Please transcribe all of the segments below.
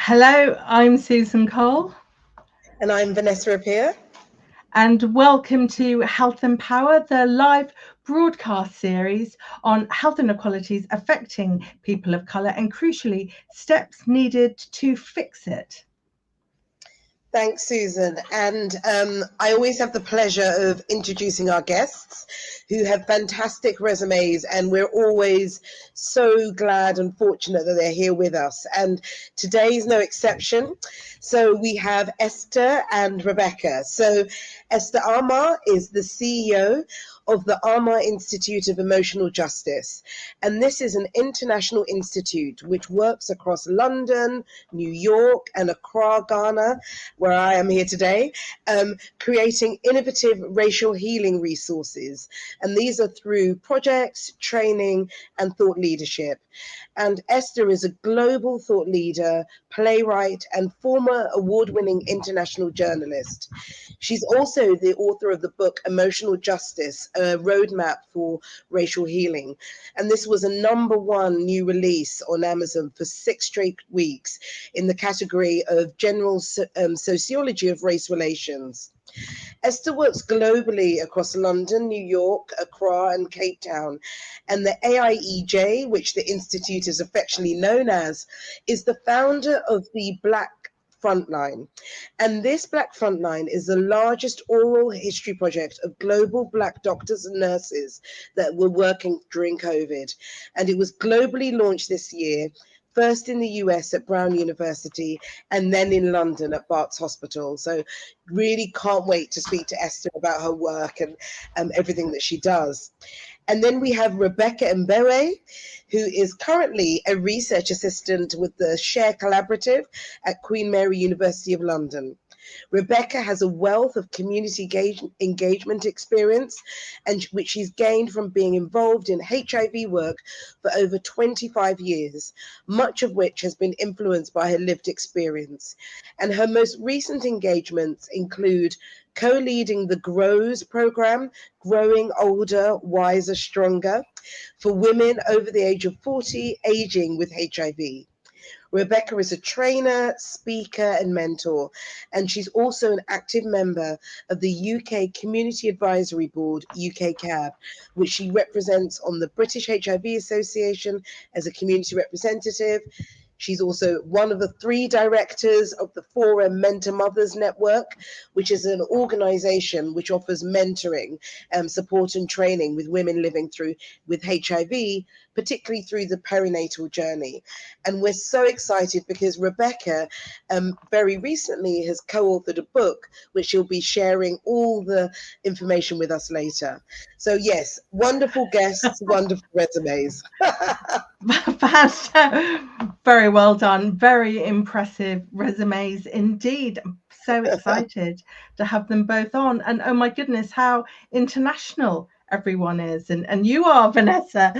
Hello, I'm Susan Cole. And I'm Vanessa Apea. And welcome to Health and Power, the live broadcast series on health inequalities affecting people of colour and, crucially, steps needed to fix it. Thanks, Susan. And I always have the pleasure of introducing our guests who have fantastic resumes, and we're always so glad and fortunate that they're here with us. And today is no exception. So we have Esther and Rebecca. So Esther Armah is the CEO of the Armah Institute of Emotional Justice. And this is an international institute which works across London, New York, and Accra, Ghana, where I am here today, creating innovative racial healing resources. And these are through projects, training, and thought leadership. And Esther is a global thought leader, playwright, and former award-winning international journalist. She's also the author of the book Emotional Justice, a roadmap for racial healing. And this was a #1 new release on Amazon for 6 straight weeks in the category of general sociology of race relations. Esther works globally across London, New York, Accra, and Cape Town. And the AIEJ, which the Institute is affectionately known as, is the founder of the Black Frontline. And this Black Frontline is the largest oral history project of global Black doctors and nurses that were working during COVID. And it was globally launched this year, first in the US at Brown University, and then in London at Barts Hospital. So really can't wait to speak to Esther about her work and everything that she does. And then we have Rebecca Mbewe, who is currently a research assistant with the Share Collaborative at Queen Mary University of London. Rebecca has a wealth of community engagement experience, and which she's gained from being involved in HIV work for over 25 years, much of which has been influenced by her lived experience. And her most recent engagements include co-leading the GROWS program, Growing Older, Wiser, Stronger, for women over the age of 40 aging with HIV. Rebecca is a trainer, speaker, and mentor, and she's also an active member of the UK Community Advisory Board, UK CAB, which she represents on the British HIV Association as a community representative. She's also one of the 3 directors of the Forum Mentor Mothers Network, which is an organization which offers mentoring, support and training with women living with HIV, particularly through the perinatal journey. And we're so excited because Rebecca very recently has co-authored a book, which she'll be sharing all the information with us later. So yes, wonderful guests, wonderful resumes. Very well done. Very impressive resumes indeed. I'm so excited to have them both on. And oh my goodness, how international everyone is. And you are, Vanessa,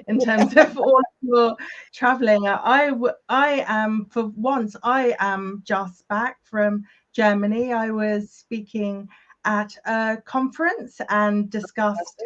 in terms of all your traveling. I am, for once, I am just back from Germany. I was speaking at a conference and discussed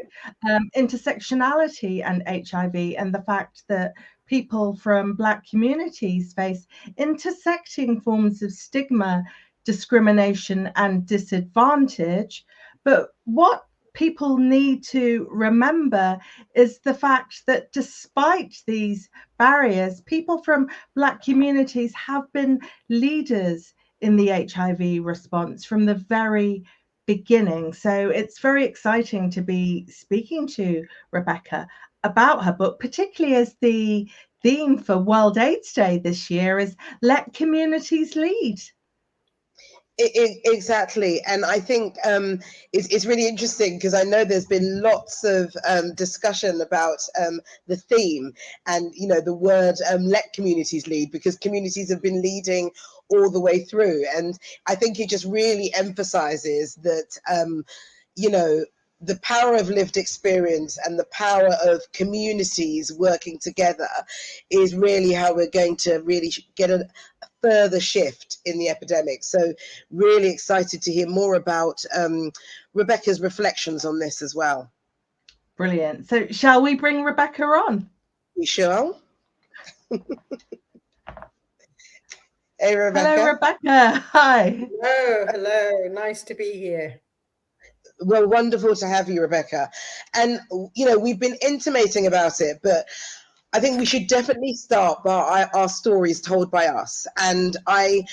intersectionality and HIV, and the fact that people from Black communities face intersecting forms of stigma, discrimination, and disadvantage. But what people need to remember is the fact that despite these barriers, people from Black communities have been leaders in the HIV response from the very beginning. So it's very exciting to be speaking to Rebecca about her book, particularly as the theme for World AIDS Day this year is Let Communities Lead. Exactly, and I think it's really interesting because I know there's been lots of discussion about the theme and the word "let communities lead" because communities have been leading all the way through, and I think it just really emphasizes that the power of lived experience and the power of communities working together is really how we're going to really get a further shift in the epidemic. So really excited to hear more about Rebecca's reflections on this as well. Brilliant. So shall we bring Rebecca on? We shall. Hey, Rebecca. Hello, Rebecca. Hi. Hello. Nice to be here. Well, wonderful to have you, Rebecca. And, we've been intimating about it, but I think we should definitely start by our stories told by us. And I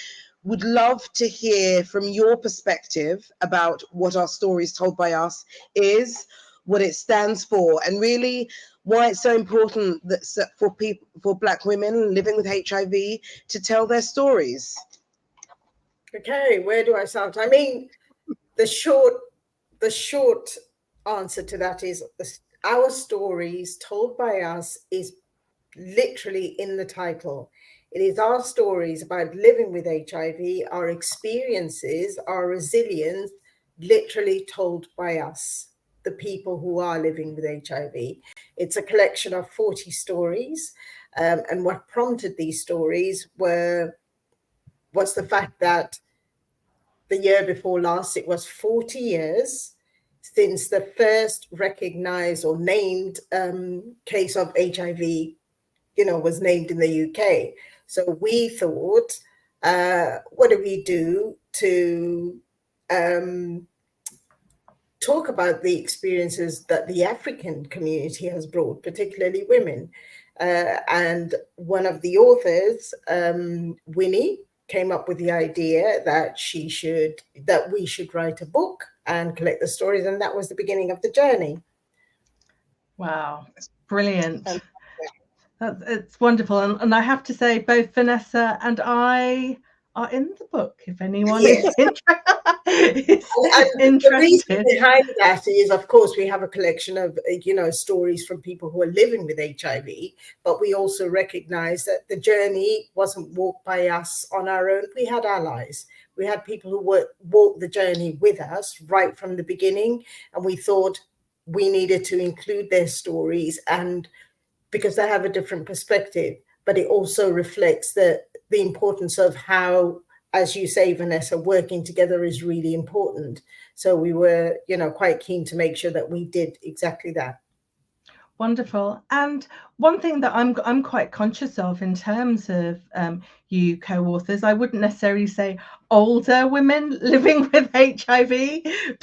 would love to hear from your perspective about what our stories told by us is, what it stands for, and really why it's so important that for Black women living with HIV to tell their stories. Okay, where do I start? I mean, the short answer to that is our stories told by us is literally in the title. It is our stories about living with HIV, our experiences, our resilience, literally told by us, the people who are living with HIV. It's a collection of 40 stories. And what prompted these stories was the fact that the year before last, it was 40 years since the first recognized or named case of HIV, was named in the UK. So we thought, what do we do to talk about the experiences that the African community has brought, particularly women? And one of the authors, Winnie, came up with the idea that we should write a book and collect the stories, and that was the beginning of the journey. Wow, brilliant. It's wonderful. And I have to say, both Vanessa and I are in the book, if anyone is interested. The reason behind that is, of course, we have a collection of, stories from people who are living with HIV, but we also recognize that the journey wasn't walked by us on our own. We had allies. We had people who walked the journey with us right from the beginning, and we thought we needed to include their stories, and because they have a different perspective, but it also reflects the importance of how, as you say, Vanessa, working together is really important. So we were, quite keen to make sure that we did exactly that. Wonderful. And one thing that I'm quite conscious of in terms of you co-authors, I wouldn't necessarily say older women living with HIV,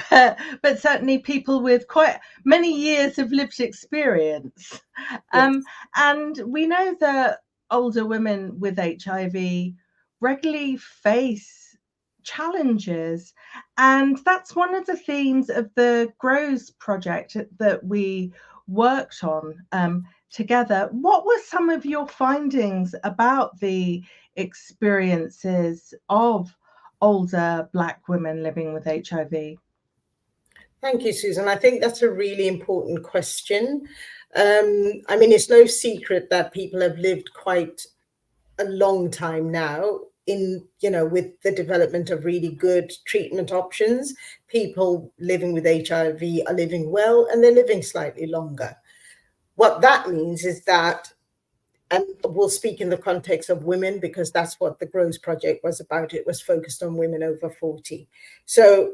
but certainly people with quite many years of lived experience. Yes. And we know that older women with HIV regularly face challenges, and that's one of the themes of the GROWS project that we worked on together. What were some of your findings about the experiences of older Black women living with HIV? Thank you, Susan. I think that's a really important question. I mean, it's no secret that people have lived quite a long time now with the development of really good treatment options. People living with HIV are living well, and they're living slightly longer. What that means is that, and we'll speak in the context of women because that's what the GROWS project was about. It was focused on women over 40. So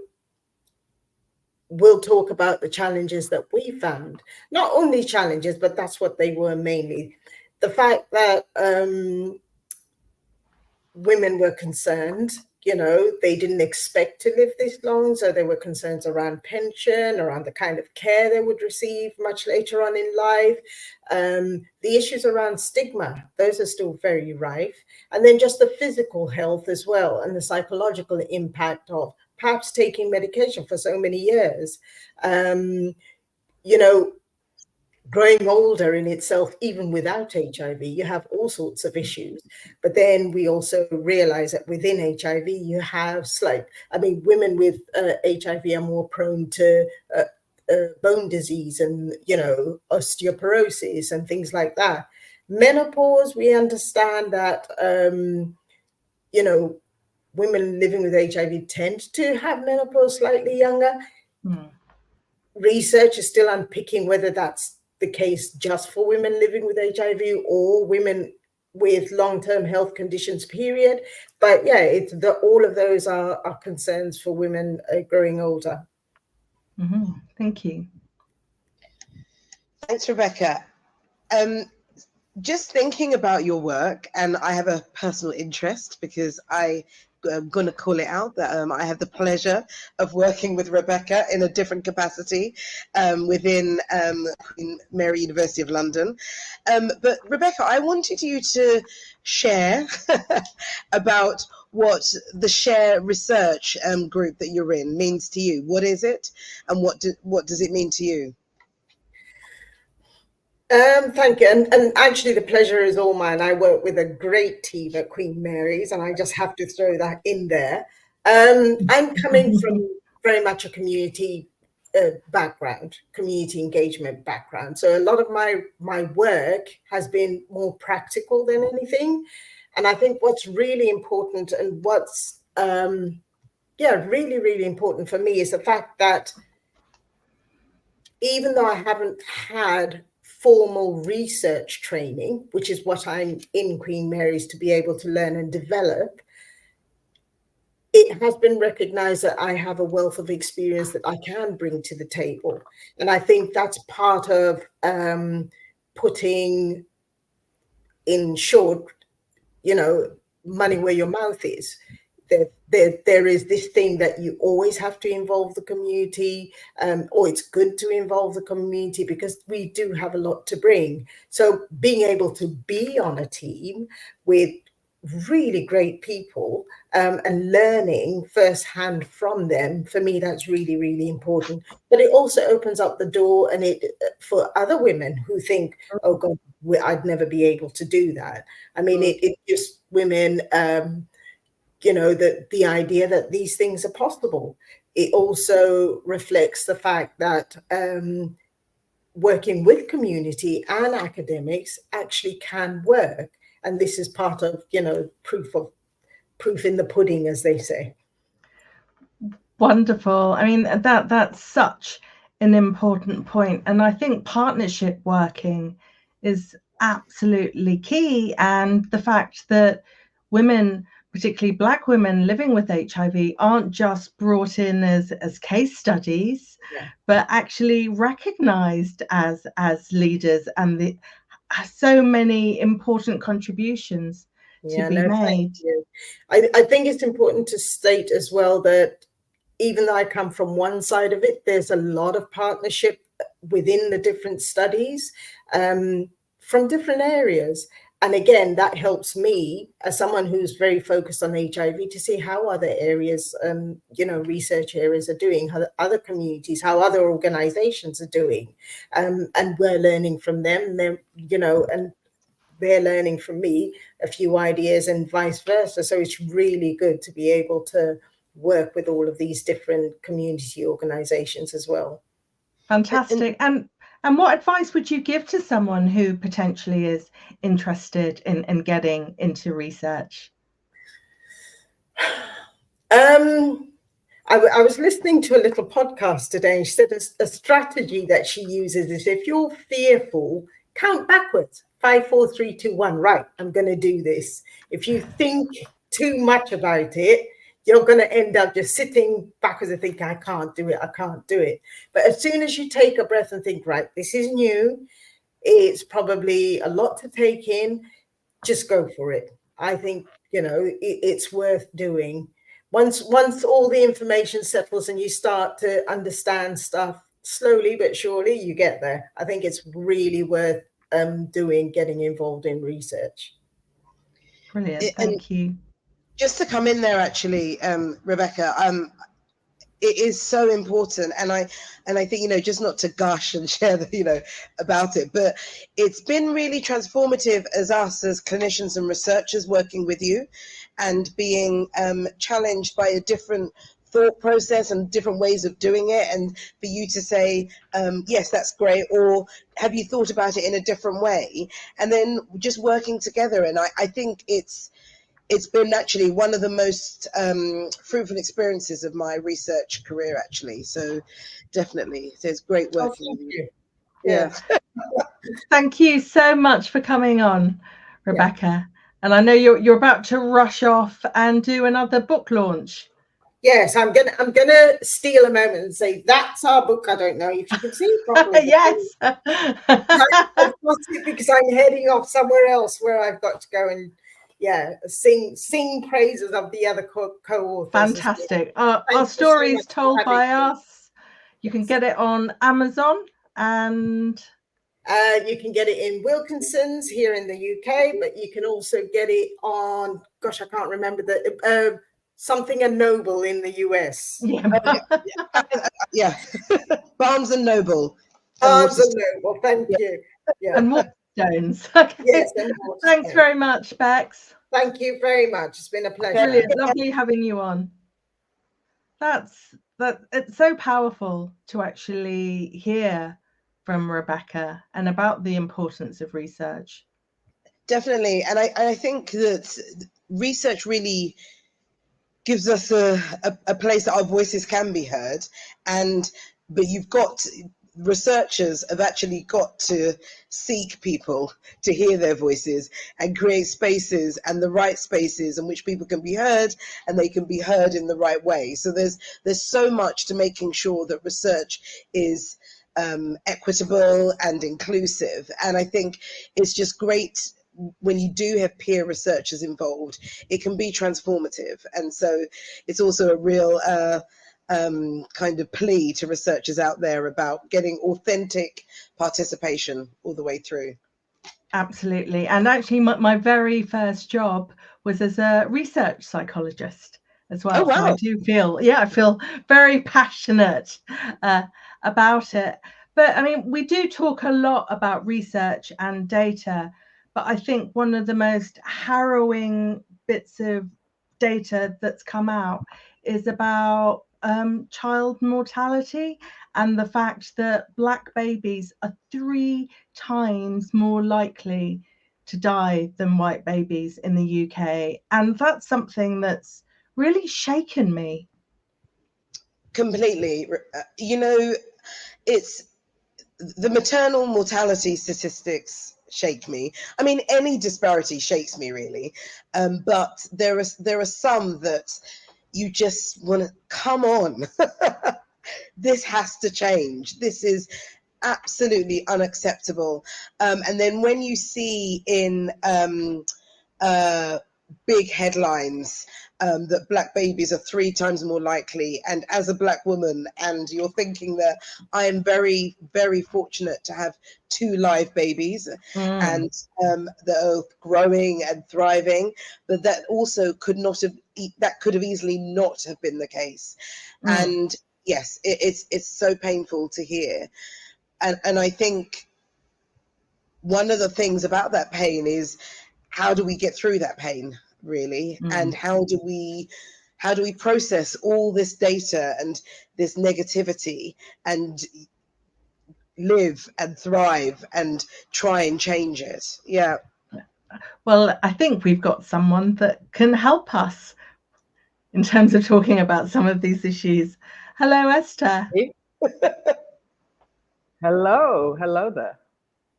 we'll talk about the challenges that we found. Not only challenges, but that's what they were mainly. The fact that women were concerned, they didn't expect to live this long. So there were concerns around pension, around the kind of care they would receive much later on in life. The issues around stigma, those are still very rife. And then just the physical health as well, and the psychological impact of perhaps taking medication for so many years. Growing older in itself, even without HIV, you have all sorts of issues. But then we also realize that within HIV, you have women with HIV are more prone to bone disease and, osteoporosis and things like that. Menopause, we understand that, women living with HIV tend to have menopause slightly younger. Research is still unpicking whether that's the case just for women living with HIV or women with long-term health conditions, period. But yeah, all of those are concerns for women growing older. Thank you. Thanks, Rebecca. just thinking about your work, and I have a personal interest because I'm going to call it out that I have the pleasure of working with Rebecca in a different capacity within Queen Mary University of London. But Rebecca, I wanted you to share about what the Share Research group that you're in means to you. What is it, and what does it mean to you? Thank you. And actually, the pleasure is all mine. I work with a great team at Queen Mary's, and I just have to throw that in there. I'm coming from very much a community background, community engagement background. So a lot of my work has been more practical than anything. And I think what's really important and what's really, really important for me is the fact that even though I haven't had formal research training, which is what I'm in Queen Mary's to be able to learn and develop, it has been recognized that I have a wealth of experience that I can bring to the table. And I think that's part of putting, in short, money where your mouth is. There is this thing that you always have to involve the community, or it's good to involve the community because we do have a lot to bring. So being able to be on a team with really great people and learning firsthand from them, for me, that's really, really important. But it also opens up the door and it for other women who think, oh God, I'd never be able to do that. I mean, it just women, the idea that these things are possible. It also reflects the fact that working with community and academics actually can work. And this is part of, proof in the pudding, as they say. Wonderful. I mean, that's such an important point. And I think partnership working is absolutely key. And the fact that women, particularly Black women living with HIV, aren't just brought in as case studies, but actually recognized as leaders, and so many important contributions to be made. I think it's important to state as well that even though I come from one side of it, there's a lot of partnership within the different studies from different areas. And again, that helps me as someone who's very focused on HIV to see how other areas, research areas are doing, how other communities, how other organizations are doing. And we're learning from them, and they're learning from me a few ideas and vice versa. So it's really good to be able to work with all of these different community organizations as well. Fantastic. And what advice would you give to someone who potentially is interested in getting into research? I was listening to a little podcast today, and she said a strategy that she uses is if you're fearful, count backwards. 5, 4, 3, 2, 1. Right, I'm going to do this. If you think too much about it, you're going to end up just sitting backwards and thinking, I can't do it. But as soon as you take a breath and think, right, this is new, it's probably a lot to take in, just go for it. I think, it's worth doing. Once all the information settles and you start to understand stuff, slowly but surely you get there. I think it's really worth getting involved in research. Brilliant, thank you. Just to come in there, actually, Rebecca, it is so important, and I think just not to gush and share about it, but it's been really transformative as us as clinicians and researchers working with you, and being challenged by a different thought process and different ways of doing it, and for you to say yes, that's great, or have you thought about it in a different way, and then just working together. And I think it's been actually one of the most fruitful experiences of my research career, actually. So definitely, it's great working with you. Yeah. Thank you so much for coming on, Rebecca. And I know you're about to rush off and do another book launch. Yes, I'm gonna steal a moment and say that's our book. I don't know if you can see it properly. Yes. I've got it because I'm heading off somewhere else where I've got to go and sing praises of the other co-authors. Fantastic. Our story is told by us. You can get it on Amazon, and you can get it in Wilkinson's here in the UK, but you can also get it on, gosh, I can't remember the something and Noble in the US. Yeah. Barnes and Noble. Barnes and Noble, thank you. Yeah. And Waterstones. Okay. Yes, and thanks very much, Bex. Thank you very much. It's been a pleasure. Brilliant. Lovely having you on. It's so powerful to actually hear from Rebecca and about the importance of research. Definitely. And I think that research really gives us a place that our voices can be heard. But you've got researchers have actually got to seek people to hear their voices and create spaces, and the right spaces in which people can be heard, and they can be heard in the right way. So there's so much to making sure that research is equitable and inclusive. And I think it's just great when you do have peer researchers involved. It can be transformative, and so it's also a real kind of plea to researchers out there about getting authentic participation all the way through. Absolutely. And actually my very first job was as a research psychologist as well. Oh, wow. So I feel very passionate about it. But I mean, we do talk a lot about research and data, but I think one of the most harrowing bits of data that's come out is about child mortality, and the fact that Black babies are 3 times more likely to die than white babies in the UK. And that's something that's really shaken me. Completely. It's the maternal mortality statistics shake me. I mean, any disparity shakes me, really. But there are some that you just want to, come on. This has to change. This is absolutely unacceptable. And then when you see in big headlines that Black babies are 3 times more likely, and as a Black woman, and you're thinking that I am very, very fortunate to have 2 live babies and that are growing and thriving, but that also could have easily not have been the case. And yes, it's so painful to hear. And I think one of the things about that pain is, how do we get through that pain, really? And how do we process all this data and this negativity and live and thrive and try and change it? Yeah. Well, I think we've got someone that can help us in terms of talking about some of these issues. Hello, Esther. Hello there.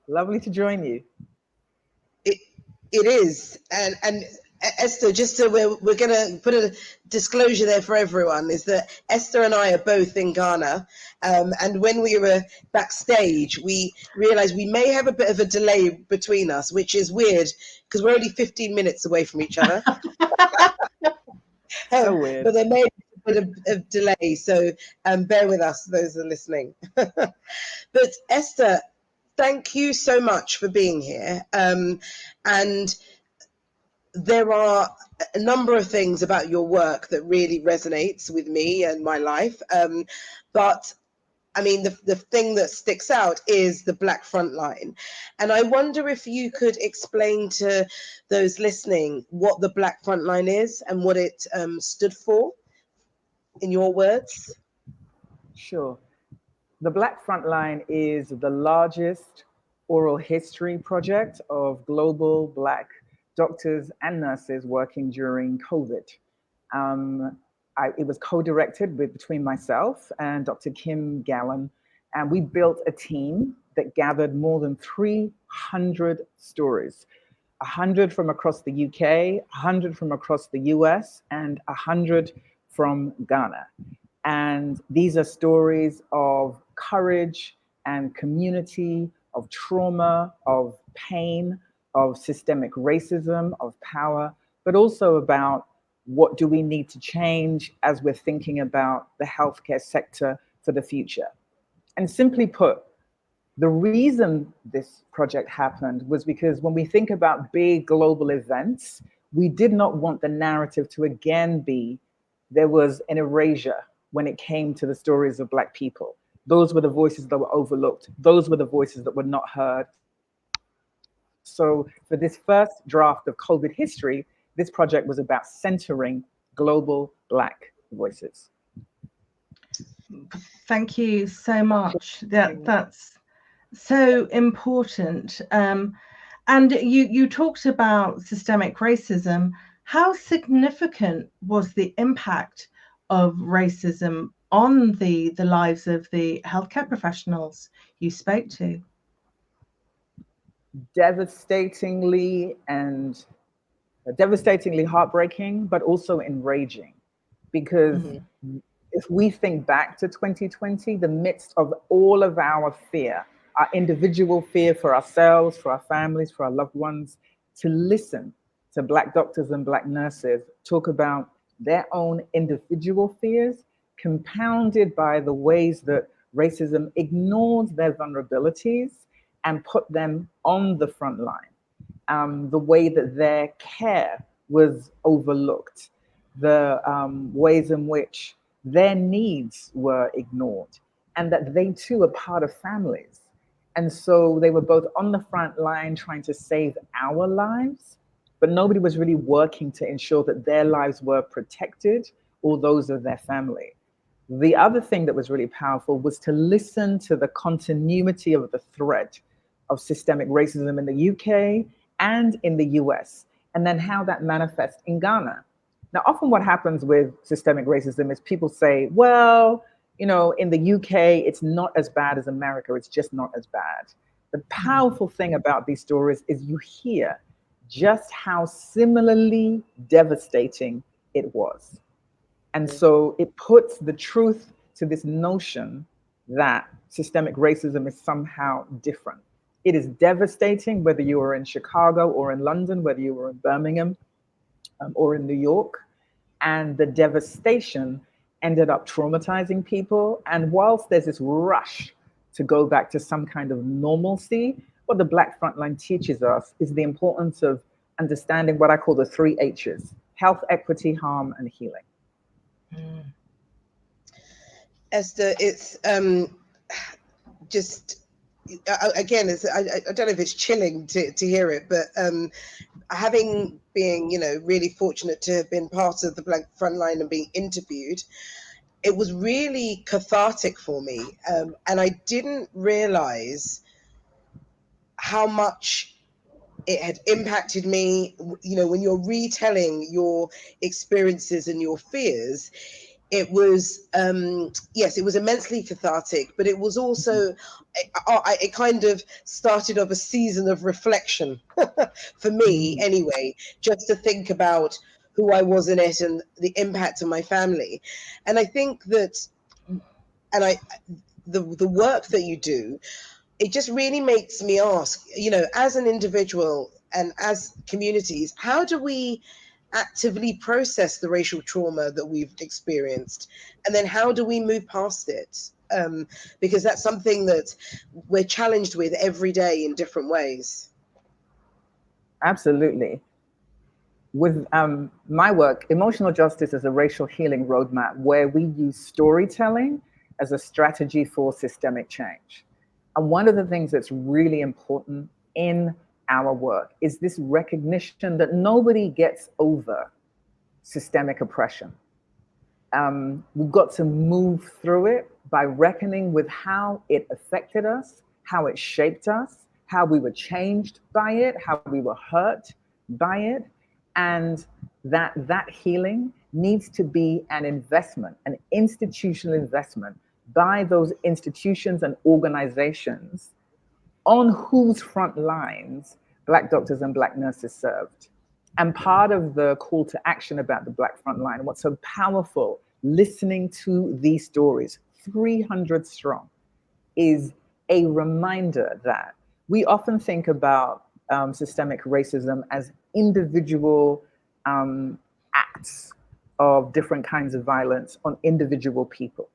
Lovely to join you. It is. And Esther, just so we're going to put a disclosure there for everyone, is that Esther and I are both in Ghana. And when we were backstage, we realized we may have a bit of a delay between us, which is weird because we're only 15 minutes away from each other. So weird. But there may be a bit of delay, so bear with us, those that are listening. But Esther, thank you so much for being here. And there are a number of things about your work that really resonates with me and my life. But I mean, the thing that sticks out is the Black Frontline. And I wonder if you could explain to those listening what the Black Frontline is and what it stood for, in your words. Sure. The Black Frontline is the largest oral history project of global Black doctors and nurses working during COVID. It was co-directed between myself and Dr. Kim Gallen, and we built a team that gathered more than 300 stories, 100 from across the UK, 100 from across the US, and 100 from Ghana. And these are stories of courage and community, of trauma, of pain, of systemic racism, of power, but also about what do we need to change as we're thinking about the healthcare sector for the future. And simply put, the reason this project happened was because when we think about big global events, we did not want the narrative to again be there was an erasure when it came to the stories of Black people. Those were the voices that were overlooked. Those were the voices that were not heard. So for this first draft of COVID history, this project was about centering global Black voices. Thank you so much. That's so important. And you talked about systemic racism. How significant was the impact of racism on the lives of the healthcare professionals you spoke to? Devastatingly heartbreaking, but also enraging. Because if we think back to 2020, the midst of all of our fear, our individual fear for ourselves, for our families, for our loved ones, to listen to Black doctors and Black nurses talk about their own individual fears, compounded by the ways that racism ignored their vulnerabilities and put them on the front line. The way that their care was overlooked, the ways in which their needs were ignored, and that they too are part of families. And so they were both on the front line trying to save our lives, but nobody was really working to ensure that their lives were protected or those of their family. The other thing that was really powerful was to listen to the continuity of the thread of systemic racism in the UK and in the US, and then how that manifests in Ghana. Now, often what happens with systemic racism is people say, well, you know, in the UK, it's not as bad as America, it's just not as bad. The powerful thing about these stories is you hear just how similarly devastating it was. And so it puts the truth to this notion that systemic racism is somehow different. It is devastating whether you were in Chicago or in London, whether you were in Birmingham or in New York. And the devastation ended up traumatizing people. And whilst there's this rush to go back to some kind of normalcy, what the Black Frontline teaches us is the importance of understanding what I call the 3 H's: health, equity, harm, and healing. Esther, it's just again, I don't know if it's chilling to hear it, but having been, you know, really fortunate to have been part of the Black Frontline and being interviewed, it was really cathartic for me, and I didn't realize how much it had impacted me. You know, when you're retelling your experiences and your fears, it was yes, it was immensely cathartic, but it was also it kind of started off a season of reflection for me anyway, just to think about who I was in it and the impact on my family. And I think that, and the work that you do, it just really makes me ask, you know, as an individual and as communities, how do we actively process the racial trauma that we've experienced, and then how do we move past it? Because that's something that we're challenged with every day in different ways. Absolutely. With my work, Emotional Justice is a racial healing roadmap where we use storytelling as a strategy for systemic change. And one of the things that's really important in our work is this recognition that nobody gets over systemic oppression. We've got to move through it by reckoning with how it affected us, how it shaped us, how we were changed by it, how we were hurt by it, and that healing needs to be an investment, an institutional investment by those institutions and organizations on whose front lines Black doctors and Black nurses served. And part of the call to action about the Black Frontline, what's so powerful, listening to these stories, 300 strong, is a reminder that we often think about systemic racism as individual acts of different kinds of violence on individual people.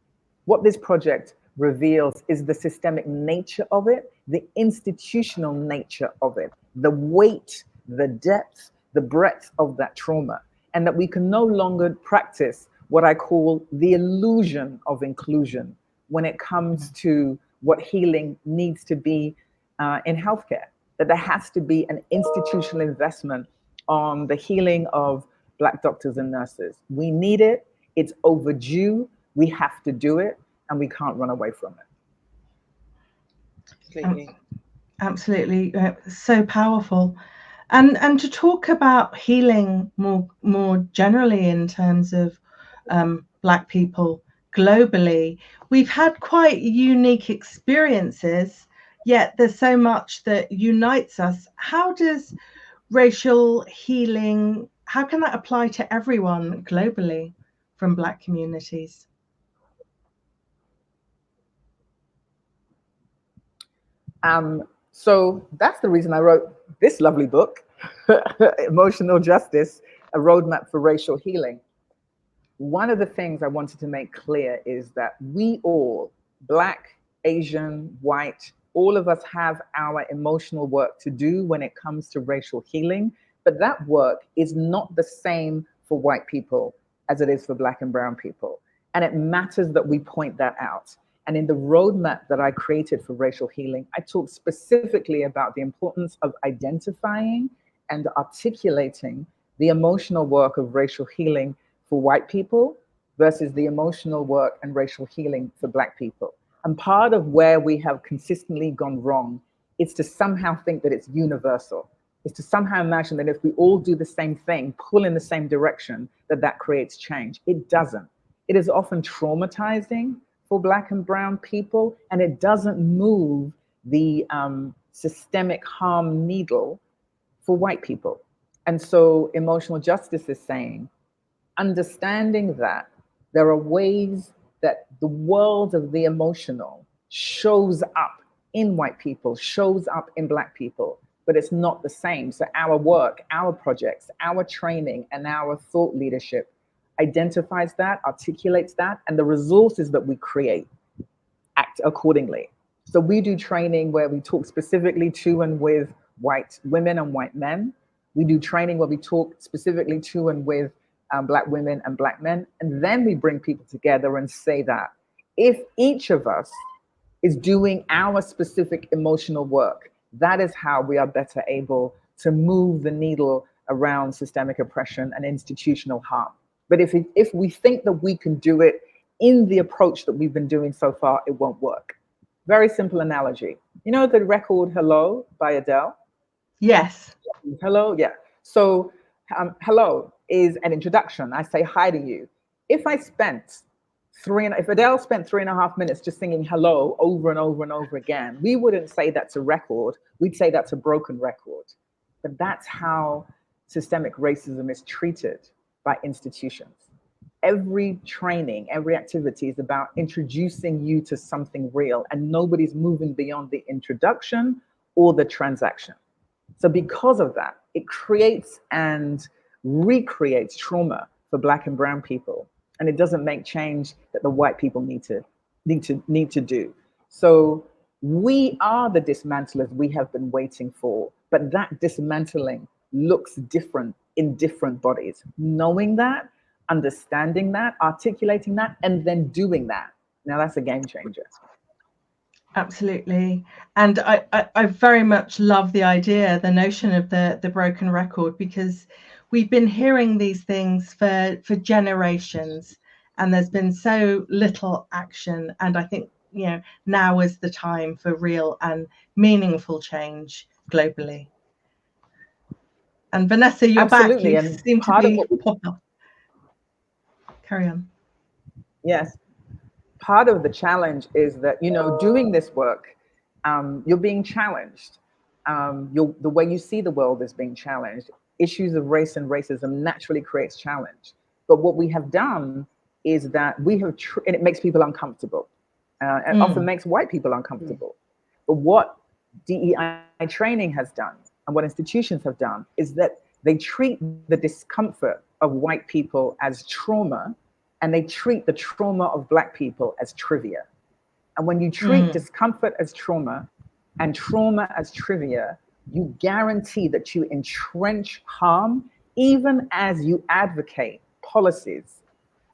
What this project reveals is the systemic nature of it, the institutional nature of it, the weight, the depth, the breadth of that trauma, and that we can no longer practice what I call the illusion of inclusion when it comes to what healing needs to be in healthcare, that there has to be an institutional investment on the healing of Black doctors and nurses. We need it, it's overdue, we have to do it, and we can't run away from it. Absolutely, so powerful. And to talk about healing more generally in terms of Black people globally, we've had quite unique experiences, yet there's so much that unites us. How does racial healing, how can that apply to everyone globally from Black communities? So that's the reason I wrote this lovely book, Emotional Justice, A Roadmap for Racial Healing. One of the things I wanted to make clear is that we all, Black, Asian, white, all of us have our emotional work to do when it comes to racial healing, but that work is not the same for white people as it is for Black and brown people. And it matters that we point that out. And in the roadmap that I created for racial healing, I talked specifically about the importance of identifying and articulating the emotional work of racial healing for white people versus the emotional work and racial healing for Black people. And part of where we have consistently gone wrong is to somehow think that it's universal. Is to somehow imagine that if we all do the same thing, pull in the same direction, that creates change. It doesn't. It is often traumatizing for Black and brown people, and it doesn't move the systemic harm needle for white people. And so emotional justice is saying, understanding that there are ways that the world of the emotional shows up in white people, shows up in Black people, but it's not the same. So our work, our projects, our training, and our thought leadership identifies that, articulates that, and the resources that we create act accordingly. So we do training where we talk specifically to and with white women and white men. We do training where we talk specifically to and with Black women and Black men. And then we bring people together and say that if each of us is doing our specific emotional work, that is how we are better able to move the needle around systemic oppression and institutional harm. But if we think that we can do it in the approach that we've been doing so far, it won't work. Very simple analogy. You know the record Hello by Adele? Yes. Hello, yeah. So hello is an introduction. I say hi to you. If Adele spent 3.5 minutes just singing hello over and over and over again, we wouldn't say that's a record. We'd say that's a broken record. But that's how systemic racism is treated by institutions. Every training, every activity is about introducing you to something real, and nobody's moving beyond the introduction or the transaction. So because of that, it creates and recreates trauma for Black and brown people, and it doesn't make change that the white people need to do. So we are the dismantlers we have been waiting for, but that dismantling looks different in different bodies. Knowing that, understanding that, articulating that, and then doing that. Now that's a game changer. Absolutely. And I very much love the idea, the notion of the broken record, because we've been hearing these things for generations, and there's been so little action. And I think, now is the time for real and meaningful change globally. And Vanessa, you're Absolutely. back. You seem to be pop up. Carry on. Yes. Part of the challenge is that, doing this work, you're being challenged. the way you see the world is being challenged. Issues of race and racism naturally creates challenge. But what we have done is that we have, and it makes people uncomfortable. And often makes white people uncomfortable. But what DEI training has done and what institutions have done is that they treat the discomfort of white people as trauma, and they treat the trauma of Black people as trivia. And when you treat discomfort as trauma and trauma as trivia, you guarantee that you entrench harm, even as you advocate policies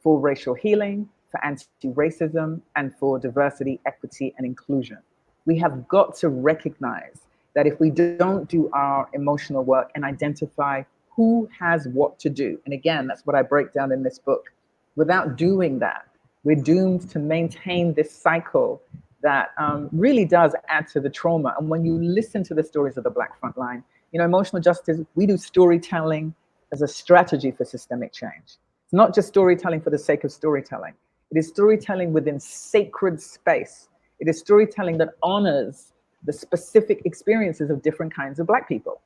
for racial healing, for anti-racism, and for diversity, equity, and inclusion. We have got to recognize that if we don't do our emotional work and identify who has what to do, and again, that's what I break down in this book, without doing that, we're doomed to maintain this cycle that really does add to the trauma. And when you listen to the stories of the Black frontline, you know, emotional justice, we do storytelling as a strategy for systemic change. It's not just storytelling for the sake of storytelling. It is storytelling within sacred space. It is storytelling that honors the specific experiences of different kinds of Black people.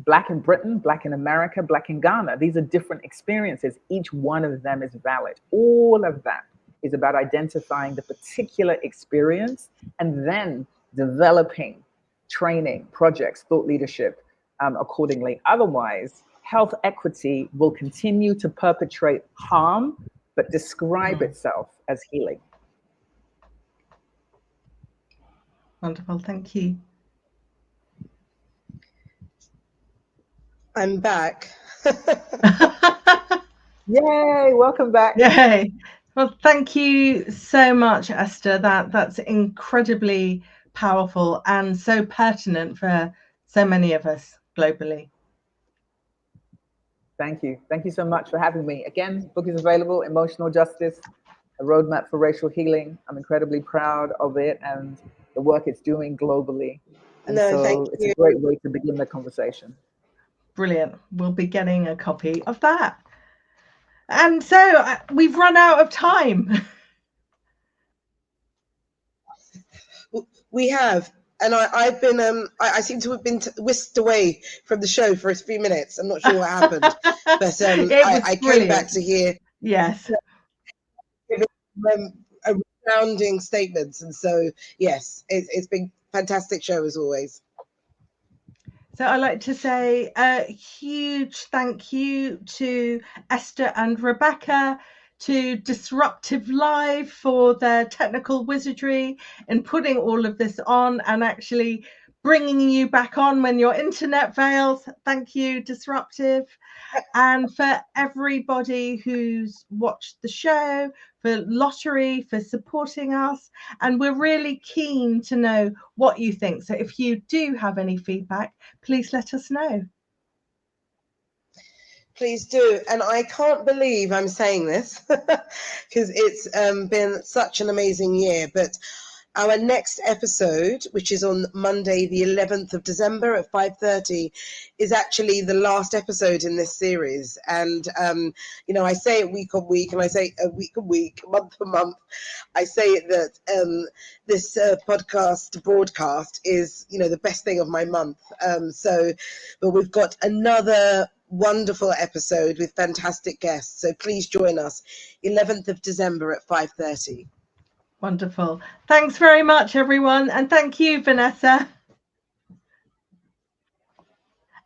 Black in Britain, Black in America, Black in Ghana. These are different experiences. Each one of them is valid. All of that is about identifying the particular experience and then developing training, projects, thought leadership accordingly. Otherwise, health equity will continue to perpetrate harm, but describe itself as healing. Wonderful, thank you. I'm back. Yay, welcome back. Yay. Well, thank you so much, Esther. That's incredibly powerful and so pertinent for so many of us globally. Thank you. Thank you so much for having me. Again, the book is available, Emotional Justice, A Roadmap for Racial Healing. I'm incredibly proud of it and the work it's doing globally. And so it's a great way to begin the conversation. Brilliant. We'll be getting a copy of that. And so we've run out of time. We have. And I've been, I seem to have been whisked away from the show for a few minutes. I'm not sure what happened, but I came back to hear. Yes. Resounding statements. And so, yes, it's been a fantastic show as always. So I'd like to say a huge thank you to Esther and Rebecca, to Disruptive Live for their technical wizardry in putting all of this on and actually bringing you back on when your internet fails. Thank you, Disruptive. And for everybody who's watched the show, for Lottery, for supporting us. And we're really keen to know what you think. So if you do have any feedback, please let us know. Please do. And I can't believe I'm saying this because it's been such an amazing year. But our next episode, which is on Monday, the 11th of December at 5:30, is actually the last episode in this series. And, you know, I say it week on week, and I say week on week, month on month. I say that this broadcast is, you know, the best thing of my month. But we've got another wonderful episode with fantastic guests. So please join us, 11th of December at 5:30. Wonderful. Thanks very much, everyone. And thank you, Vanessa.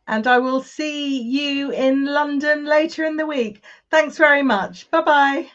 And I will see you in London later in the week. Thanks very much. Bye-bye.